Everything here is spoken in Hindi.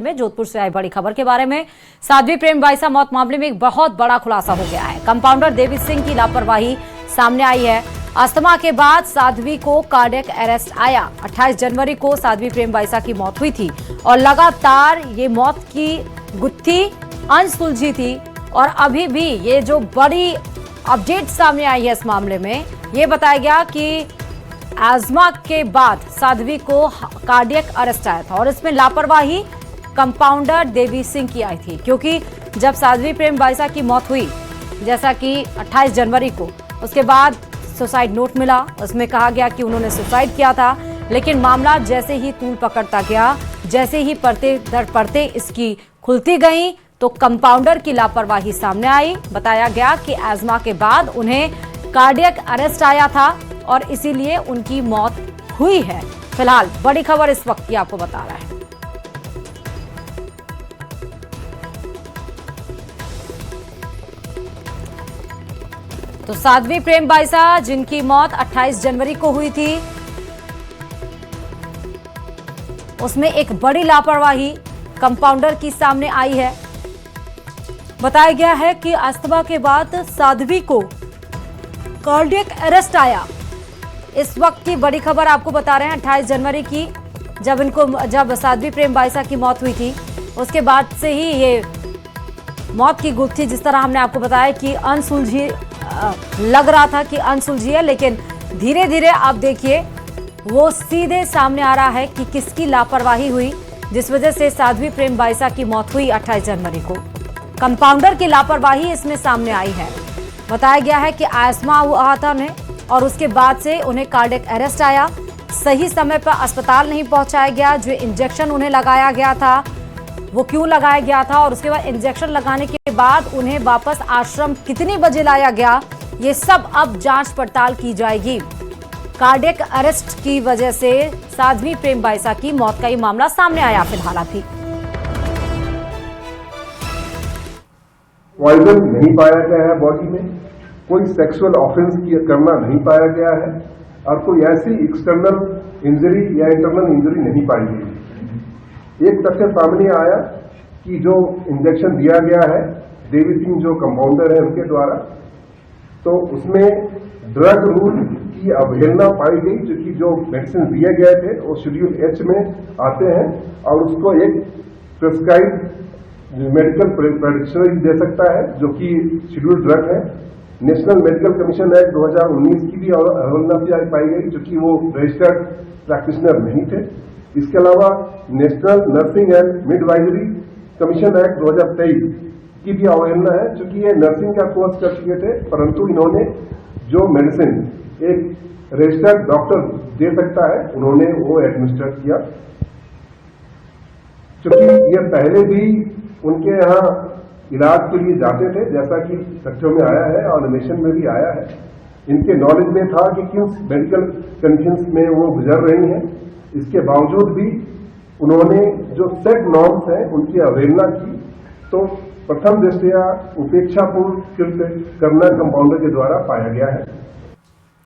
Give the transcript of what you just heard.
में जोधपुर से आई बड़ी खबर के बारे में। साध्वी प्रेम बाईसा मौत मामले में एक बहुत बड़ा खुलासा हो गया है। कंपाउंडर देवी सिंह की लापरवाही सामने आई है। अस्थमा के बाद साध्वी को कार्डियक अरेस्ट आया। 28 जनवरी को साध्वी प्रेम बाईसा की मौत हुई थी और लगातार ये मौत की गुत्थी अनसुलझी थी। और अभी भी ये जो बड़ी अपडेट सामने आई है इस मामले में, ये बताया गया कि अस्थमा के बाद साध्वी को कार्डियक अरेस्ट आया था और इसमें लापरवाही कंपाउंडर देवी सिंह की आई थी। क्योंकि जब साध्वी प्रेम बाईसा की मौत हुई, जैसा कि 28 जनवरी को, उसके बाद सुसाइड नोट मिला, उसमें कहा गया कि उन्होंने सुसाइड किया था। लेकिन मामला जैसे ही तूल पकड़ता गया, जैसे ही परते दर परते इसकी खुलती गई, तो कंपाउंडर की लापरवाही सामने आई। बताया गया कि अस्थमा के बाद उन्हें कार्डियक अरेस्ट आया था और इसीलिए उनकी मौत हुई है। फिलहाल बड़ी खबर इस वक्त की आपको बता रहा है। तो साध्वी प्रेम बाईसा, जिनकी मौत 28 जनवरी को हुई थी, उसमें एक बड़ी लापरवाही कंपाउंडर की सामने आई है। बताया गया है कि अस्थमा के बाद साध्वी को कार्डियक अरेस्ट आया। इस वक्त की बड़ी खबर आपको बता रहे हैं 28 जनवरी की, जब साध्वी प्रेम बाईसा की मौत हुई थी, उसके बाद से ही ये मौत की गुत्थी, जिस तरह हमने आपको बताया कि अनसुलझी लग रहा था कि अनसुलझी है, लेकिन धीरे धीरे आप देखिए वो सीधे सामने आ रहा है कि किसकी लापरवाही हुई, जिस वजह से साध्वी प्रेम बाईसा की मौत हुई 28 जनवरी को। कंपाउंडर की लापरवाही इसमें सामने आई है। बताया गया है कि अस्थमा हुआ था उन्हें और उसके बाद से उन्हें कार्डियक अरेस्ट आया। सही समय पर अस्पताल नहीं पहुंचाया गया। जो इंजेक्शन उन्हें लगाया गया था, वो क्यों लगाया गया था और उसके बाद इंजेक्शन लगाने के बाद उन्हें वापस आश्रम कितनी बजे लाया गया, ये सब अब जांच पड़ताल की जाएगी। कार्डियक अरेस्ट की वजह से साध्वी प्रेम बाईसा की मौत का ये मामला सामने आया। फिलहाल अभी पॉइजन नहीं पाया गया है बॉडी में, कोई सेक्सुअल ऑफेंस करना नहीं पाया गया है और कोई ऐसी एक्सटर्नल इंजरी या इंटरनल इंजरी नहीं पाई गई। एक तथ्य सामने आया कि जो इंजेक्शन दिया गया है देवी सिंह जो कंपाउंडर है उनके द्वारा, तो उसमें ड्रग रूल की अवहेलना पाई गई, क्योंकि जो मेडिसिन दिए गए थे वो शेड्यूल एच में आते हैं और उसको एक प्रिस्क्राइब मेडिकल प्रैक्टिशनर दे सकता है, जो कि शेड्यूल ड्रग है। नेशनल मेडिकल कमीशन एक्ट 2019 की भी अवहेलना पाई गई, क्योंकि वो रजिस्टर्ड प्रैक्टिशनर नहीं थे। इसके अलावा national nursing and midwifery commission act 2023 की भी अवहेलना है, क्योंकि ये नर्सिंग का कोर्स कर चुके थे, परंतु इन्होंने जो मेडिसिन एक रजिस्टर्ड डॉक्टर दे सकता है, उन्होंने वो एडमिनिस्टर किया। क्योंकि ये पहले भी उनके यहाँ इलाज के लिए जाते थे, जैसा कि तथ्यों में आया है और नेशन में भी आया है। इनके नॉलेज में था कि किस मेडिकल कंडीशंस में वो गुजर रही हैं। इसके बावजूद भी उन्होंने जो सेट नॉर्म्स हैं उनकी अवहेलना की, तो प्रथम दृष्टया उपेक्षापूर्ण कृत्य करना कंपाउंडर के द्वारा पाया गया है।